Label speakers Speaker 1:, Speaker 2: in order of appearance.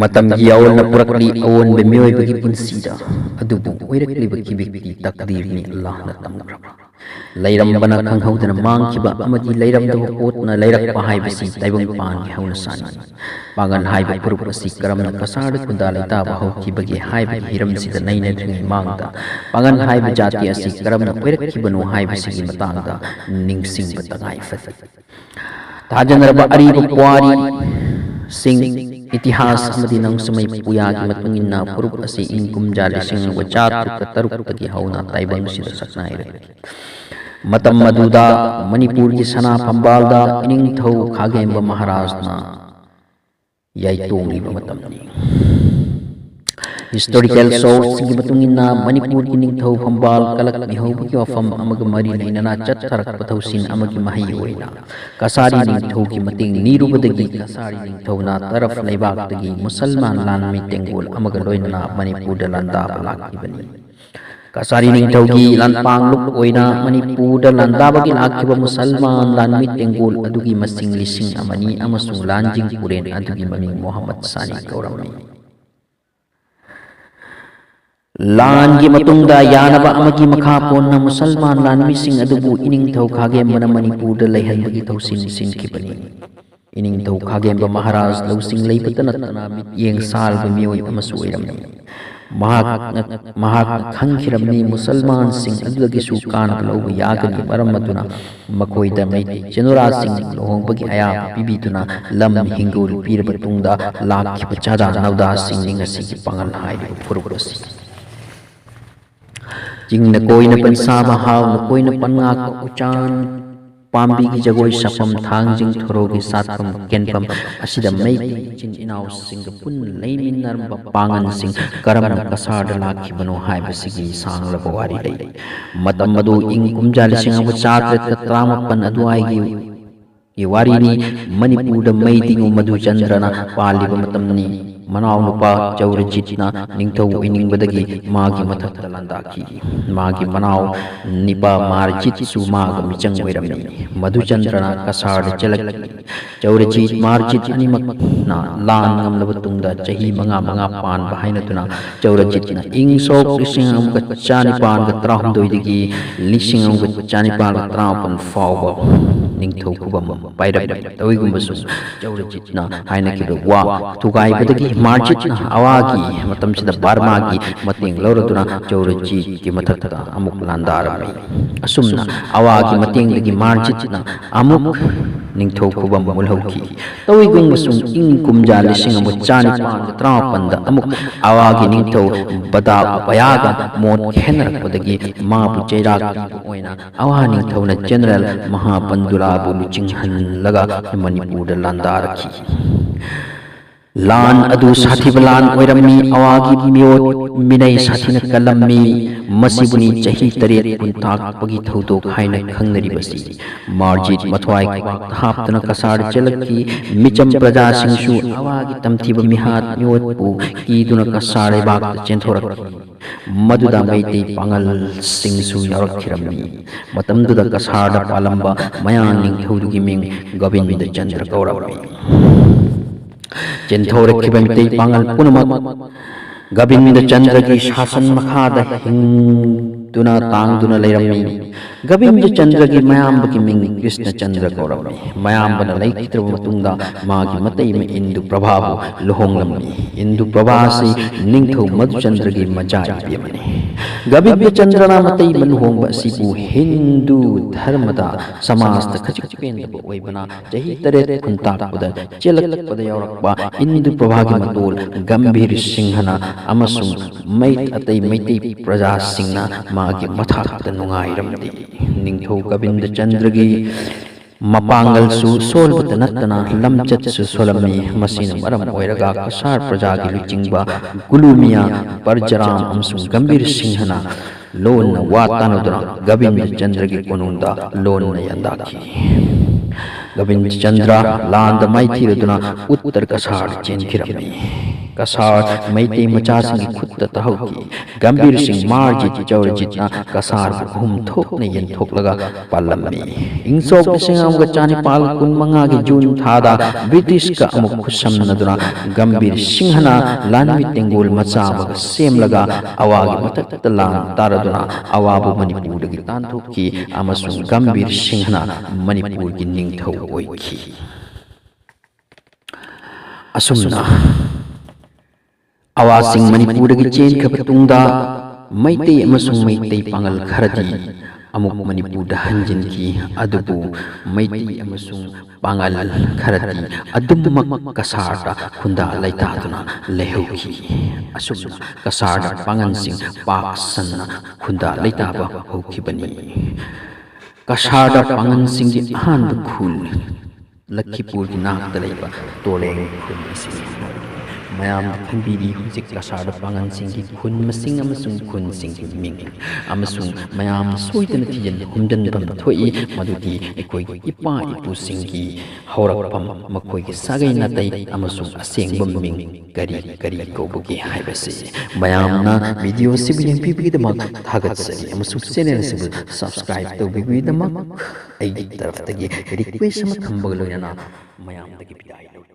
Speaker 1: ꯃꯇꯝꯒꯤ ꯌꯥꯑꯣꯜꯅ ꯄꯨꯔꯛꯂꯤ ꯑꯑꯣꯟꯕ ꯃꯤꯑꯣꯏꯕꯒꯤ ꯄꯨꯟꯁꯤꯗ ꯑꯗꯨꯕꯨ ꯑꯣꯏꯔꯛꯂꯤꯕ ꯀꯤꯕꯤꯛꯀꯤ ꯇꯛꯗꯤꯔꯅꯤ ꯑꯜꯂꯥꯍꯅ ꯇꯝꯈ꯭ꯔꯕ ꯂꯩꯔꯝꯕꯅ ꯈꯪꯍꯧꯗꯅ ꯃꯥꯡꯈꯤꯕ ꯑꯃꯗꯤ ꯂꯩꯔꯝꯗꯕ ꯄꯣꯠꯅ ꯂꯩꯔꯛꯄ ꯍꯥꯏꯕꯁꯤ ꯇꯥꯏꯕꯪꯄꯥꯟꯒꯤ ꯍꯧꯅꯁꯥꯅꯤ ꯄꯥꯡꯒꯜ ꯍꯥꯏꯕ ꯐꯨꯔꯨꯞ ꯑꯁꯤ ꯀꯔꯝꯅ ꯀꯁꯥꯔꯗ ꯈꯨꯟꯗꯥ ꯂꯩꯇꯥꯕ ꯍꯧꯈꯤꯕꯒꯦ ꯍꯥꯏꯕꯒꯤ ꯍꯤꯔꯝꯁꯤꯗ ꯅꯩꯅꯗ꯭ꯔꯤꯉꯩ ꯃꯥꯡꯗ ꯄꯥꯡꯒꯜ ꯍꯥꯏꯕ ꯖꯥꯇꯤ ꯑꯁꯤ ꯀꯔꯝꯅ ꯑꯣꯏꯔꯛꯈꯤꯕꯅꯣ ꯍꯥꯏꯕꯁꯤꯒꯤ ꯃꯇꯥꯡꯗ ꯅꯤꯡꯁꯤꯡꯕ ꯇꯉꯥꯏꯐꯗꯦ ꯊꯥꯖꯅꯔꯕ ꯑꯔꯤꯕ ꯄꯨꯋꯥꯔꯤꯁꯤꯡ इतिहास नंसमय पुया की मतुंगिन्ना फुरुप असी इन कुमजा लिसिंग व चातुक तरुक तकी हौना ताइबंग सिद सकनाइरे मतम मदुदा मणिपुर की सना फंबालदा इनिंगथौ खागेंब महाराजना याइतोंगिब मतमनी हिस्टोरिकल सोर्स की मतुंगिन्ना मणिपुर की निंगथौ फंबाल कलक निहौबी की वफम अमग मरी नैनना चत्थरक पथौसिन अमगी मही होइना कसारी निंगथौ की मतिंग नीरुबदगी कसारी निंगथौना तरफ लेबागदगी मुसलमान लानमी तेंगोल अमग लोइनना मणिपुर लंदा लाखिबनी कसारी निंगथौगी लानपांग लुक ओइना मणिपुर लंदाबगी लाखिबा मुसलमान लानमी तेंगोल अदुगी मसिंग लिसिंग अमनी अमसुंग लांजिंग पुरेन अदुगी ममिंग मोहम्मद सानी कौरमनी लान की मतुंगदा यानबा अमगी मखा पोन्ना मुसलमान लानमी सिंग अदुबु इनिंगथौ खागेंबना मणिपुर लैहनबगी थौसिन सिनखिबनी इनिंगथौ खागेंबा महाराज लौसिंग लैबतन नतना मित्येंग सालबा मियोय अमसु ओइरमनी महाक खंखिरमनी मुसलमान सिंग अदुदगिसु कानब लौबा यागनी मरमतुना मखोइदा मैति जेनुरा सिंग लोहोंबगी अया पिबितुना लम हिंगुल पीरबा तुंगदा लाखिबा चादा नवदा सिंग निंगसिगी पांगल हाइबा फुरुबसी जिंगन कोई पंसाबा हाव न कोई पन्ना उचान पाम्बी की जगोई सपम थांग जिंग थोरो की सातपम केनपम असिदा मई चिन इनाव सिंग पुन लैमिनरम पांगन सिंग करम कसार लाखी बनो हाइबसिगी सांगलबा वारी लई मतम मदु इंग कुमजा लिसिंग अब चात्रेत त्रामपन अदुआईगी ये वारीनी मणिपुर मई दिंगु मधु चंद्रना पालिबा मतमनी मनाव नुपा चौरजितना निंगथौ इनिंगबदगी मागी मथक लंदाखी मागी मनाव निपा मारजित सुमाग मिचंग ओइरमनी मधुचंद्रना कसार चलक चौरजित मारजित अनिमक ना लान ngam तुंगदा चही मंगा मंगा पान बहाइनतुना चौरजितना इंग सोक लिसिंग अमग चानिपान ग त्राहमदोइदगी लिसिंग अमग चानिपान ग त्रापन फावबा निंगथौ कुबम पाइरब तोइगुमबसु चौरजितना हाइनकिबा वा थुगाइबदगी मार्जितना अवागी मतमसिदा बारमागी मतेंग लौरदुना चौरजित की मथकता अमुक लांदारमई असुमना अवागी मतेंगदगी मार्जितना अमुक निंगथौ कुबम मुलहौकी तोइगुमबसु इंग कुमजा लिसिंग अमु चानिपान त्रापंदा अमुक अवागी निंगथौ बदा पयागा मोन खेनरकपदगी मापु चैराक ओइना अवा निंगथौना जनरल महापंदुलाबु लुचिंगहनलगा मणिपुर लांदारखी लान अदु साथिब लान ओइरमी अवागी मियोत मिनै साथिन कलम्मी मसिबुनी चही तरेत पुंताक पगी थौदो खाइना खंगनरिबसी मार्जित मथवाई हापतना कसार चलकी मिचम प्रजा सिंसु अवागी तमथिब मिहात मियोतपु कीदुना कसार बाक चेंथोरक मदुदा मैते पांगल सिंसु यारखिरमनी मतमदुदा कसार पालंबा मयान निंगथौदुगी मिंग गोविंद चंद्र कौरमनी चेंथौरखिबा मिते पांगल पुनमक गोविंद चंद्र की शासन मखादा हिंदुना तांगदुना लैरमनी गोविंद चंद्र की मयाम्ब की मिंग कृष्ण चंद्र कौरमनी मयाम्बना लैखित्रब मतुंगदा मागी मतई में इंदु प्रभाव लुहोंगलमनी इंदु प्रभासी निंगथौ मधुचंद्र की मजा इपियमनी गोविंद चंद्रना मतई में लुहोंगबा सिबु हिंदू धर्मदा समाजदा खचिक पेंदब ओइबना चही तरेत खुंताकपदा चेलकपदा यावरकबा इंदु प्रभागी मतोल गंभीर सिंहना अमसुंग मैत अतई मैतई प्रजा सिंहना मागी मथाकपदा नुंगाइरमदी निंगथौ गोविंद चंद्र की मपांगल सु सोलबत नतना लमचत सु सोलमी मसिन मरम ओइरगा कसार प्रजा की लुचिंगबा गुलुमिया परजराम अमसुंग गंभीर सिंहना लोन वातानुदना गोविंद चंद्र की कोनुंदा लोन यंदाखी गोविंद चंद्र लांद माइथीरदुना उत्तर कसार चेंखिरमनी कसार मैते मचासिंग खुद तहौकी गंभीर सिंह मारजित चौरजितना कसार घूम थोकने यंथोकलगा पालम्मी इंसोक लिसिंग चानिपाल कुनमंगा की जून थादा ब्रिटिश का अमुक खुसमनदुना गंभीर सिंहना लानवी तेंगोल मचाबग सेमलगा अवागी मथक्त लान तारदुना अवाबु मणिपुर की तांथोकी अमसुंग गंभीर सिंहना मणिपुर की निंगथौ ओइखी असुमना अवासिंग मणिपुर की चेन खपतुंगदा मैते अमसुंग मैते पांगल खरदी अमुक मणिपुर हंजिन की अदुबु मैते अमसुंग पांगल खरदी अदुमक कसारदा खुंदा लैतादुना लेहौकी असुमना कसारदा पांगन सिंह पाक सन्ना खुंदा लैताबा हौखिबनी कसारदा पांगन सिंह की अहान खुल लखीपुर की नाकद लेबा तोलेंग खुल मयाम खंबीरी हुजिक कसार पांगन सिंह की खुन मसिंग अमसुंग खुन सिंह की मिंग अमसुंग मयाम सोइदन थिजन हुंदन बम थोई मदुदी एकोई इपा इपु सिंह की हौरकपम मकोई की सागै नतै अमसुंग असेंग बम मिंग करी करी कोबुगी हाइबसे मयामना वीडियो सिबि यंपिबिदमक थागतसरी अमसुंग चैनल सिबु सब्सक्राइब तौबिबिदमक आई तरफ तगी रिक्वेस्ट अमा थंबग लोयना मयाम तगी बिदाई लौजरी।